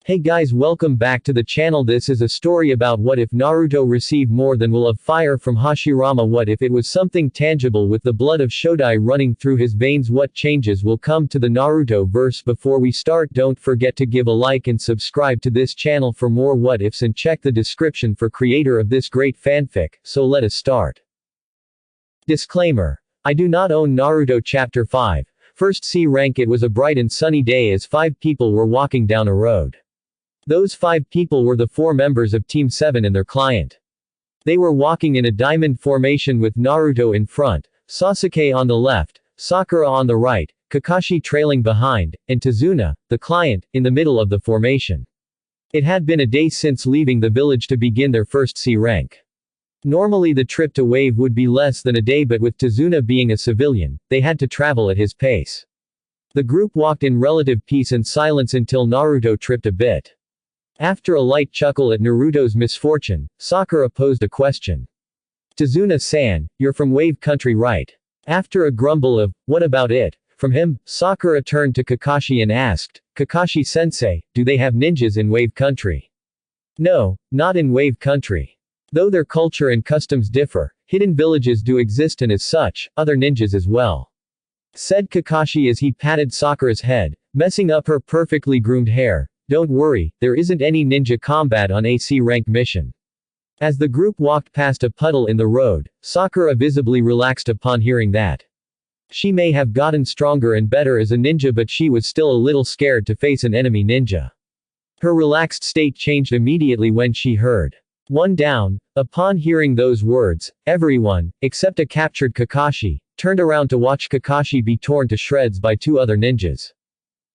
Hey guys, welcome back to the channel. This is a story about what if Naruto received more than will of fire from Hashirama. What if it was something tangible with the blood of Shodai running through his veins? What changes will come to the Naruto verse? Before we start, don't forget to give a like and subscribe to this channel for more what ifs, and check the description for creator of this great fanfic. So let us start. Disclaimer. I do not own Naruto Chapter 5. First C rank. It was a bright and sunny day as 5 people were walking down a road. Those 5 people were the 4 members of Team 7 and their client. They were walking in a diamond formation with Naruto in front, Sasuke on the left, Sakura on the right, Kakashi trailing behind, and Tazuna, the client, in the middle of the formation. It had been a day since leaving the village to begin their first C rank. Normally the trip to Wave would be less than a day, but with Tazuna being a civilian, they had to travel at his pace. The group walked in relative peace and silence until Naruto tripped a bit. After a light chuckle at Naruto's misfortune, Sakura posed a question. Tazuna-san, you're from Wave Country, right? After a grumble of, "What about it?" from him, Sakura turned to Kakashi and asked, "Kakashi-sensei, do they have ninjas in Wave Country?" "No, not in Wave Country. Though their culture and customs differ, hidden villages do exist, and as such, other ninjas as well," said Kakashi as he patted Sakura's head, messing up her perfectly groomed hair. "Don't worry, there isn't any ninja combat on a C rank mission." As the group walked past a puddle in the road, Sakura visibly relaxed upon hearing that. She may have gotten stronger and better as a ninja, but she was still a little scared to face an enemy ninja. Her relaxed state changed immediately when she heard, "One down." Upon hearing those words, everyone, except a captured Kakashi, turned around to watch Kakashi be torn to shreds by 2 other ninjas.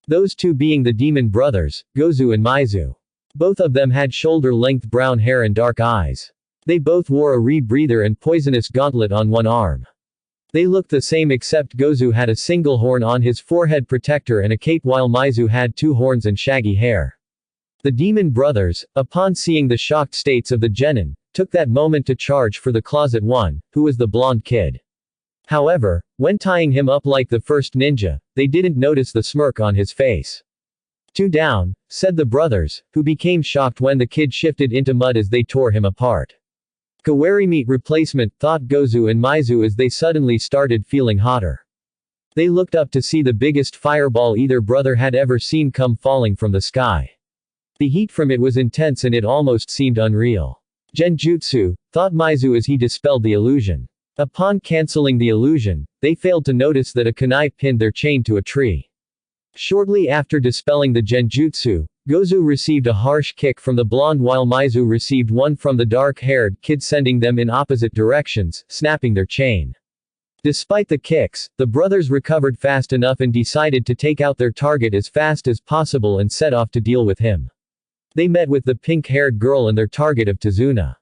Those 2 being the demon brothers, Gozu and Maizu. Both of them had shoulder-length brown hair and dark eyes. They both wore a rebreather and poisonous gauntlet on one arm. They looked the same except Gozu had a single horn on his forehead protector and a cape, while Maizu had 2 horns and shaggy hair. The demon brothers, upon seeing the shocked states of the genin, took that moment to charge for the closet one, who was the blonde kid. However, when tying him up like the first ninja, they didn't notice the smirk on his face. "2 down," said the brothers, who became shocked when the kid shifted into mud as they tore him apart. "Kawari meat replacement," thought Gozu and Maizu as they suddenly started feeling hotter. They looked up to see the biggest fireball either brother had ever seen come falling from the sky. The heat from it was intense and it almost seemed unreal. "Genjutsu," thought Maizu as he dispelled the illusion. Upon cancelling the illusion, they failed to notice that a kunai pinned their chain to a tree. Shortly after dispelling the genjutsu, Gozu received a harsh kick from the blonde while Maizu received one from the dark-haired kid, sending them in opposite directions, snapping their chain. Despite the kicks, the brothers recovered fast enough and decided to take out their target as fast as possible and set off to deal with him. They met with the pink-haired girl and their target of Tazuna.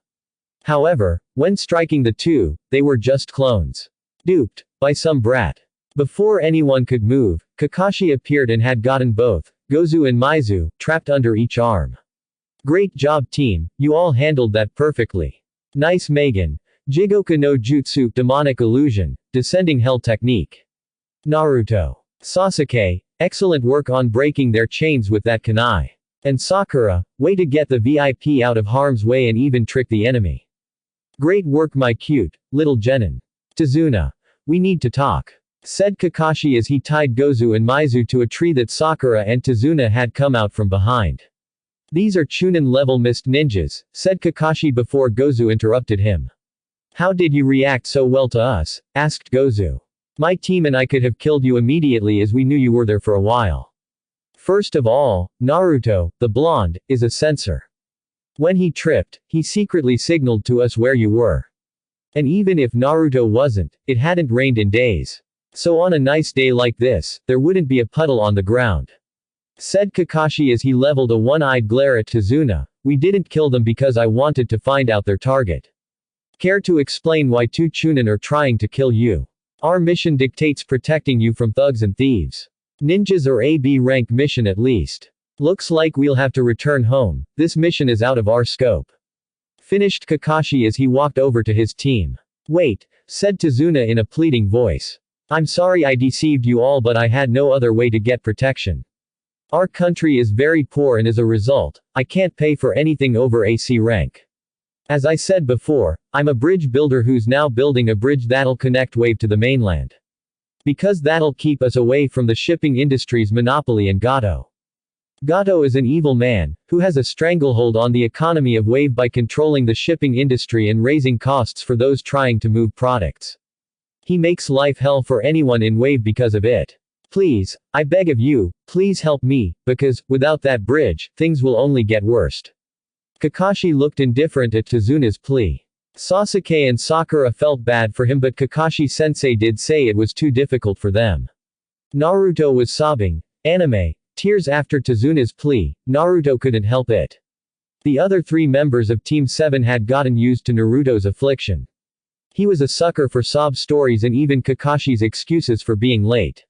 However, when striking the 2, they were just clones. Duped by some brat. Before anyone could move, Kakashi appeared and had gotten both, Gozu and Maizu, trapped under each arm. "Great job team, you all handled that perfectly. Nice Megan. Jigoku no Jutsu, demonic illusion, descending hell technique. Naruto. Sasuke, excellent work on breaking their chains with that kunai. And Sakura, way to get the VIP out of harm's way and even trick the enemy. Great work my cute, little genin. Tazuna. We need to talk," said Kakashi as he tied Gozu and Maizu to a tree that Sakura and Tazuna had come out from behind. "These are Chunin-level mist ninjas," said Kakashi before Gozu interrupted him. "How did you react so well to us?" asked Gozu. "My team and I could have killed you immediately as we knew you were there for a while. First of all, Naruto, the blonde, is a censor. When he tripped, he secretly signaled to us where you were. And even if Naruto wasn't, it hadn't rained in days. So on a nice day like this, there wouldn't be a puddle on the ground," said Kakashi as he leveled a one-eyed glare at Tazuna. "We didn't kill them because I wanted to find out their target. Care to explain why 2 Chunin are trying to kill you? Our mission dictates protecting you from thugs and thieves. Ninjas or a B rank mission at least. Looks like we'll have to return home, this mission is out of our scope," finished Kakashi as he walked over to his team. "Wait," said Tazuna in a pleading voice. "I'm sorry I deceived you all, but I had no other way to get protection. Our country is very poor and as a result, I can't pay for anything over AC rank. As I said before, I'm a bridge builder who's now building a bridge that'll connect Wave to the mainland. Because that'll keep us away from the shipping industry's monopoly and Gato. Gato is an evil man, who has a stranglehold on the economy of Wave by controlling the shipping industry and raising costs for those trying to move products. He makes life hell for anyone in Wave because of it. Please, I beg of you, please help me, because, without that bridge, things will only get worse. Kakashi looked indifferent at Tazuna's plea. Sasuke and Sakura felt bad for him, but Kakashi-sensei did say it was too difficult for them. Naruto was sobbing. Anime. Tears after Tazuna's plea. Naruto couldn't help it. The other 3 members of Team 7 had gotten used to Naruto's affliction. He was a sucker for sob stories and even Kakashi's excuses for being late.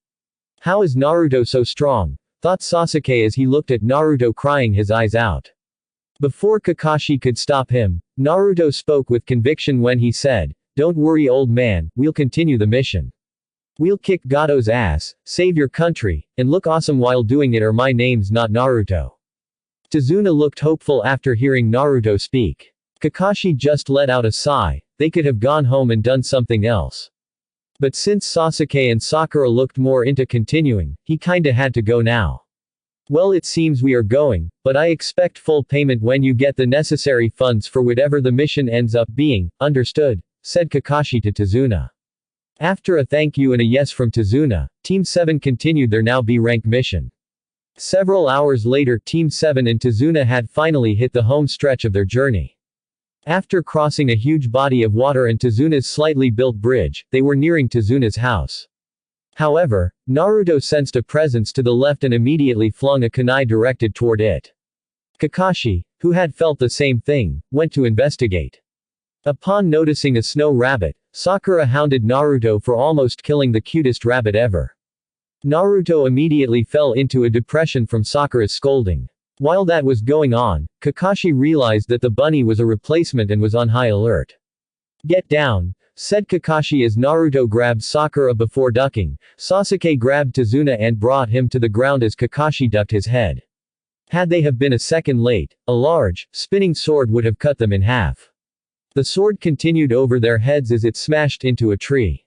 How is Naruto so strong? Thought Sasuke as he looked at Naruto crying his eyes out. Before Kakashi could stop him, Naruto spoke with conviction when he said, "Don't worry old man, we'll continue the mission. We'll kick Gato's ass, save your country, and look awesome while doing it or my name's not Naruto." Tazuna looked hopeful after hearing Naruto speak. Kakashi just let out a sigh. They could have gone home and done something else. But since Sasuke and Sakura looked more into continuing, he kinda had to go now. Well, it seems we are going, but I expect full payment when you get the necessary funds for whatever the mission ends up being, understood? Said Kakashi to Tazuna. After a thank you and a yes from Tazuna, Team 7 continued their now B-rank mission. Several hours later, Team 7 and Tazuna had finally hit the home stretch of their journey. After crossing a huge body of water and Tazuna's slightly built bridge, they were nearing Tazuna's house. However, Naruto sensed a presence to the left and immediately flung a kunai directed toward it. Kakashi, who had felt the same thing, went to investigate. Upon noticing a snow rabbit, Sakura hounded Naruto for almost killing the cutest rabbit ever. Naruto immediately fell into a depression from Sakura's scolding. While that was going on, Kakashi realized that the bunny was a replacement and was on high alert. "Get down," said Kakashi as Naruto grabbed Sakura before ducking. Sasuke grabbed Tazuna and brought him to the ground as Kakashi ducked his head. Had they have been a second late, a large, spinning sword would have cut them in half. The sword continued over their heads as it smashed into a tree.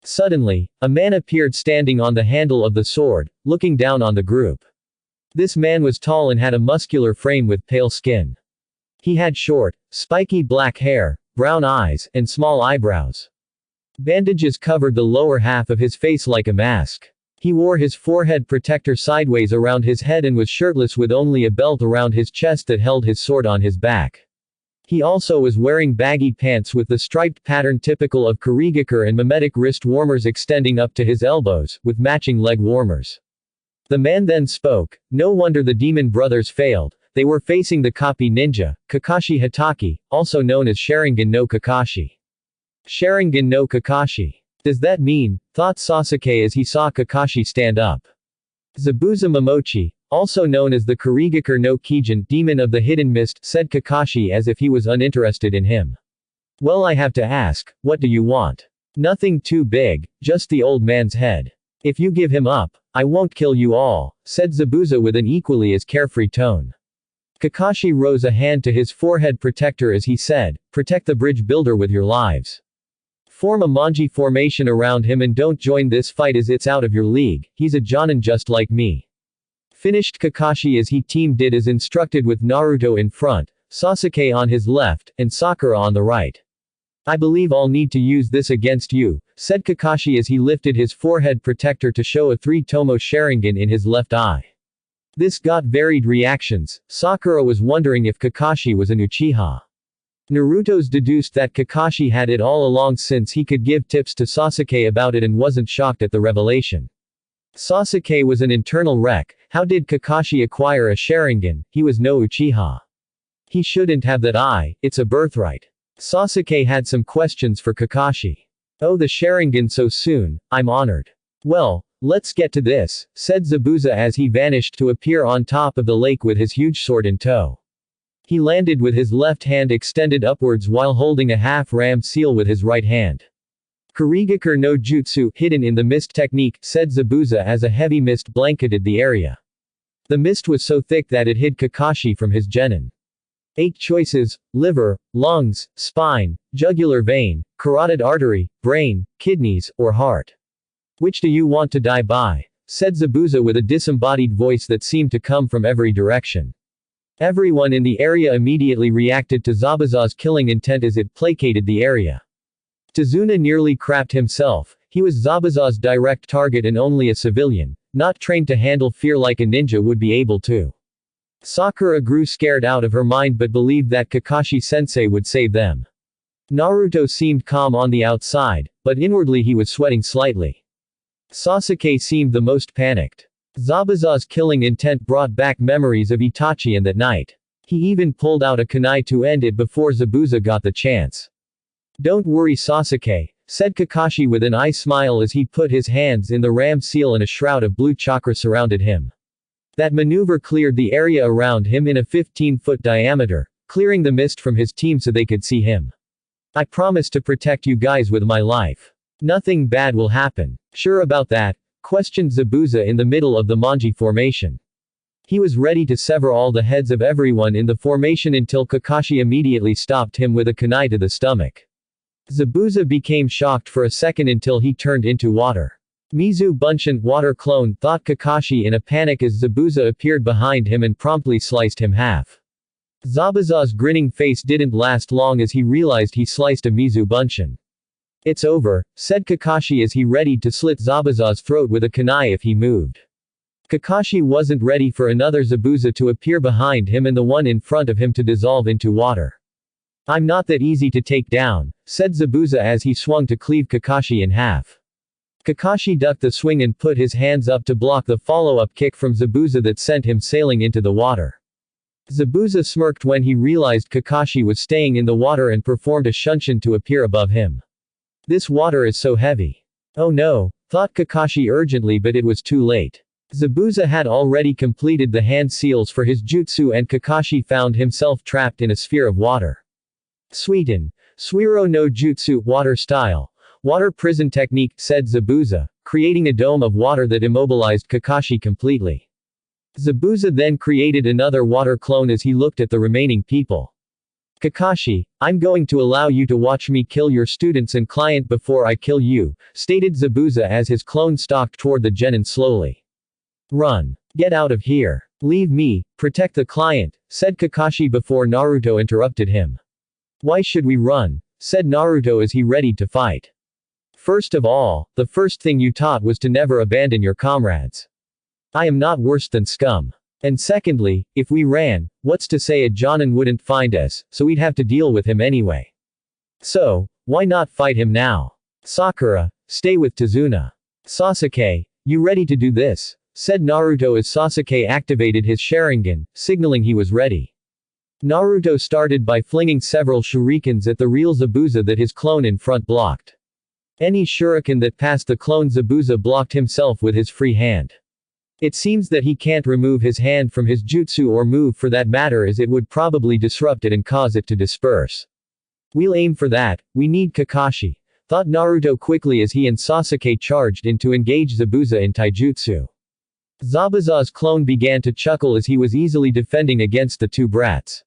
Suddenly, a man appeared standing on the handle of the sword, looking down on the group. This man was tall and had a muscular frame with pale skin. He had short, spiky black hair, brown eyes, and small eyebrows. Bandages covered the lower half of his face like a mask. He wore his forehead protector sideways around his head and was shirtless with only a belt around his chest that held his sword on his back. He also was wearing baggy pants with the striped pattern typical of Kurigakure and mimetic wrist warmers extending up to his elbows, with matching leg warmers. The man then spoke. No wonder the demon brothers failed. They were facing the copy ninja, Kakashi Hatake, also known as Sharingan no Kakashi. Sharingan no Kakashi. Does that mean? Thought Sasuke as he saw Kakashi stand up. Zabuza Momochi, also known as the Kurigakure no Kijin, demon of the hidden mist, said Kakashi as if he was uninterested in him. Well, I have to ask, what do you want? Nothing too big, just the old man's head. If you give him up, I won't kill you all, said Zabuza with an equally as carefree tone. Kakashi rose a hand to his forehead protector as he said, protect the bridge builder with your lives. Form a manji formation around him and don't join this fight as it's out of your league, he's a jonin just like me. Finished Kakashi as he team did as instructed with Naruto in front, Sasuke on his left, and Sakura on the right. I believe I'll need to use this against you, said Kakashi as he lifted his forehead protector to show a 3-tomo Sharingan in his left eye. This got varied reactions. Sakura was wondering if Kakashi was an Uchiha. Naruto's deduced that Kakashi had it all along since he could give tips to Sasuke about it and wasn't shocked at the revelation. Sasuke was an internal wreck. How did Kakashi acquire a Sharingan? He was no Uchiha. He shouldn't have that eye, it's a birthright. Sasuke had some questions for Kakashi. Oh, the Sharingan so soon, I'm honored. Well, let's get to this, said Zabuza as he vanished to appear on top of the lake with his huge sword in tow. He landed with his left hand extended upwards while holding a half-rammed seal with his right hand. Kurigakure no Jutsu, hidden in the mist technique, said Zabuza as a heavy mist blanketed the area. The mist was so thick that it hid Kakashi from his genin. 8 choices: liver, lungs, spine, jugular vein, carotid artery, brain, kidneys, or heart. Which do you want to die by? Said Zabuza with a disembodied voice that seemed to come from every direction. Everyone in the area immediately reacted to Zabuza's killing intent as it placated the area. Tazuna nearly crapped himself. He was Zabuza's direct target and only a civilian, not trained to handle fear like a ninja would be able to. Sakura grew scared out of her mind but believed that Kakashi-sensei would save them. Naruto seemed calm on the outside, but inwardly he was sweating slightly. Sasuke seemed the most panicked. Zabuza's killing intent brought back memories of Itachi and that night. He even pulled out a kunai to end it before Zabuza got the chance. "Don't worry Sasuke," said Kakashi with an eye smile as he put his hands in the ram seal and a shroud of blue chakra surrounded him. That maneuver cleared the area around him in a 15-foot diameter, clearing the mist from his team so they could see him. "I promise to protect you guys with my life. Nothing bad will happen." "Sure about that?" questioned Zabuza in the middle of the Manji formation. He was ready to sever all the heads of everyone in the formation until Kakashi immediately stopped him with a kunai to the stomach. Zabuza became shocked for a second until he turned into water. "Mizu Bunshin, water clone," thought Kakashi in a panic as Zabuza appeared behind him and promptly sliced him half. Zabuza's grinning face didn't last long as he realized he sliced a Mizu Bunshin. "It's over," said Kakashi as he readied to slit Zabuza's throat with a kunai if he moved. Kakashi wasn't ready for another Zabuza to appear behind him and the one in front of him to dissolve into water. "I'm not that easy to take down," said Zabuza as he swung to cleave Kakashi in half. Kakashi ducked the swing and put his hands up to block the follow-up kick from Zabuza that sent him sailing into the water. Zabuza smirked when he realized Kakashi was staying in the water and performed a shunshin to appear above him. "This water is so heavy." "Oh no," thought Kakashi urgently but it was too late. Zabuza had already completed the hand seals for his jutsu and Kakashi found himself trapped in a sphere of water. "Suiten. Suiro no Jutsu, water style. Water prison technique," said Zabuza, creating a dome of water that immobilized Kakashi completely. Zabuza then created another water clone as he looked at the remaining people. "Kakashi, I'm going to allow you to watch me kill your students and client before I kill you," stated Zabuza as his clone stalked toward the genin slowly. "Run. Get out of here. Leave me, protect the client," said Kakashi before Naruto interrupted him. "Why should we run?" said Naruto as he readied to fight. "First of all, the first thing you taught was to never abandon your comrades. I am not worse than scum. And secondly, if we ran, what's to say a Jonin wouldn't find us, so we'd have to deal with him anyway. So, why not fight him now? Sakura, stay with Tazuna. Sasuke, you ready to do this?" said Naruto as Sasuke activated his Sharingan, signaling he was ready. Naruto started by flinging several shurikens at the real Zabuza that his clone in front blocked. Any shuriken that passed the clone Zabuza blocked himself with his free hand. It seems that he can't remove his hand from his jutsu or move for that matter as it would probably disrupt it and cause it to disperse. "We'll aim for that, we need Kakashi," thought Naruto quickly as he and Sasuke charged in to engage Zabuza in taijutsu. Zabuza's clone began to chuckle as he was easily defending against the two brats.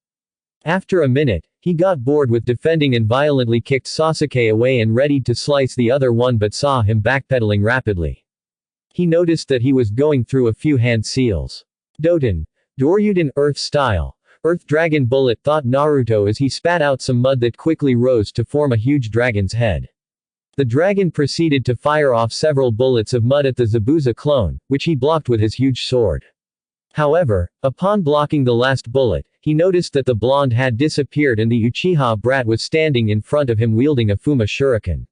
After a minute, he got bored with defending and violently kicked Sasuke away and readied to slice the other one but saw him backpedaling rapidly. He noticed that he was going through a few hand seals. "Doten. Doryuden Earth style. Earth Dragon Bullet," thought Naruto as he spat out some mud that quickly rose to form a huge dragon's head. The dragon proceeded to fire off several bullets of mud at the Zabuza clone, which he blocked with his huge sword. However, upon blocking the last bullet, he noticed that the blonde had disappeared and the Uchiha brat was standing in front of him wielding a Fuma shuriken.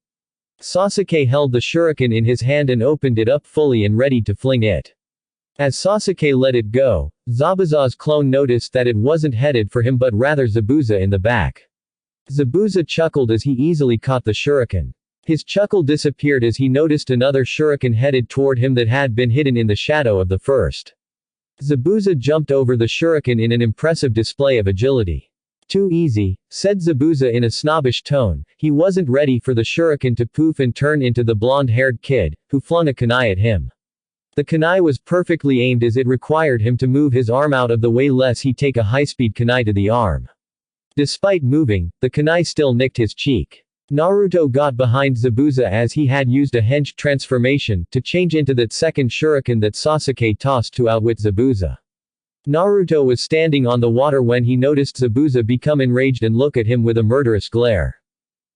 Sasuke held the shuriken in his hand and opened it up fully and readied to fling it. As Sasuke let it go, Zabuza's clone noticed that it wasn't headed for him but rather Zabuza in the back. Zabuza chuckled as he easily caught the shuriken. His chuckle disappeared as he noticed another shuriken headed toward him that had been hidden in the shadow of the first. Zabuza jumped over the shuriken in an impressive display of agility. "Too easy," said Zabuza in a snobbish tone. He wasn't ready for the shuriken to poof and turn into the blonde-haired kid, who flung a kunai at him. The kunai was perfectly aimed as it required him to move his arm out of the way lest he take a high-speed kunai to the arm. Despite moving, the kunai still nicked his cheek. Naruto got behind Zabuza as he had used a henge transformation to change into that second shuriken that Sasuke tossed to outwit Zabuza. Naruto was standing on the water when he noticed Zabuza become enraged and look at him with a murderous glare.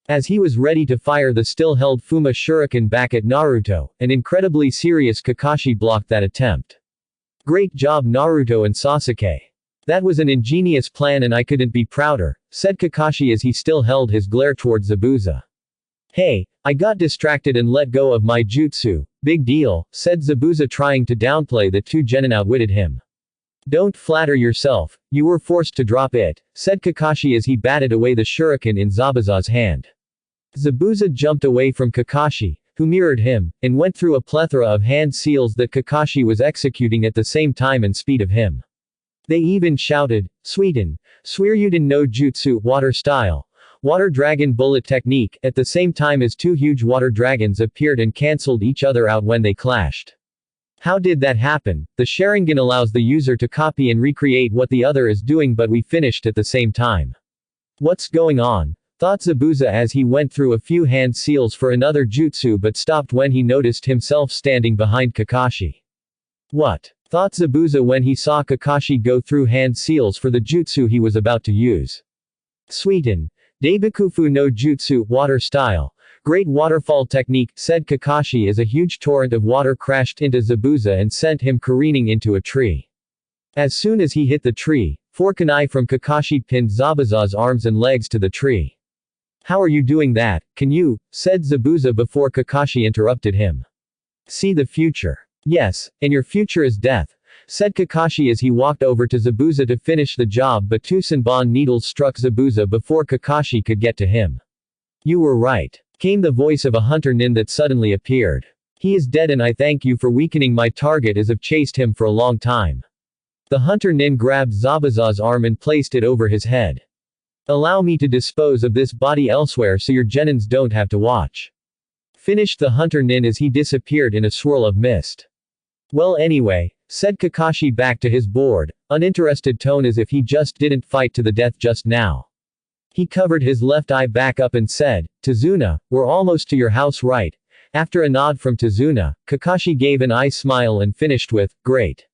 As he was ready to fire the still-held Fuma shuriken back at Naruto, an incredibly serious Kakashi blocked that attempt. Great job Naruto and Sasuke. That was an ingenious plan and I couldn't be prouder, said Kakashi as he still held his glare towards Zabuza. Hey, I got distracted and let go of my jutsu, big deal, said Zabuza trying to downplay that two genin outwitted him. Don't flatter yourself, you were forced to drop it, said Kakashi as he batted away the shuriken in Zabuza's hand. Zabuza jumped away from Kakashi, who mirrored him, and went through a plethora of hand seals that Kakashi was executing at the same time and speed of him. They even shouted, Suiten, Suiryuden no Jutsu, water style, water dragon bullet technique, at the same time as two huge water dragons appeared and cancelled each other out when they clashed. How did that happen? The Sharingan allows the user to copy and recreate what the other is doing, but we finished at the same time. What's going on? Thought Zabuza as he went through a few hand seals for another jutsu but stopped when he noticed himself standing behind Kakashi. What? Thought Zabuza when he saw Kakashi go through hand seals for the jutsu he was about to use. Suiten, Daibikufu no Jutsu, water style, great waterfall technique, said Kakashi as a huge torrent of water crashed into Zabuza and sent him careening into a tree. As soon as he hit the tree, four kunai from Kakashi pinned Zabuza's arms and legs to the tree. How are you doing that, can you? Said Zabuza before Kakashi interrupted him. See the future. Yes, and your future is death, said Kakashi as he walked over to Zabuza to finish the job, but two Senbon needles struck Zabuza before Kakashi could get to him. You were right, came the voice of a hunter nin that suddenly appeared. He is dead and I thank you for weakening my target as I've chased him for a long time. The hunter nin grabbed Zabuza's arm and placed it over his head. Allow me to dispose of this body elsewhere so your genins don't have to watch. Finished the hunter nin as he disappeared in a swirl of mist. Well anyway, said Kakashi back to his bored, uninterested tone as if he just didn't fight to the death just now. He covered his left eye back up and said, Tazuna, we're almost to your house right? After a nod from Tazuna, Kakashi gave an eye smile and finished with, great.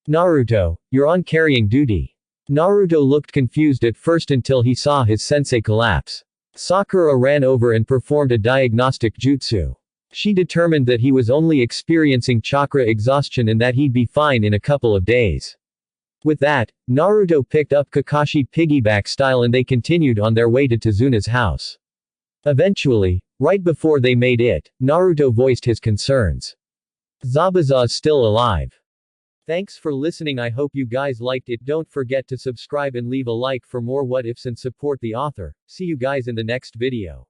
Naruto, you're on carrying duty. Naruto looked confused at first until he saw his sensei collapse. Sakura ran over and performed a diagnostic jutsu. She determined that he was only experiencing chakra exhaustion and that he'd be fine in a couple of days. With that, Naruto picked up Kakashi piggyback style and they continued on their way to Tazuna's house. Eventually, right before they made it, Naruto voiced his concerns. Zabuza's still alive. Thanks for listening. I hope you guys liked it. Don't forget to subscribe and leave a like for more what ifs and support the author. See you guys in the next video.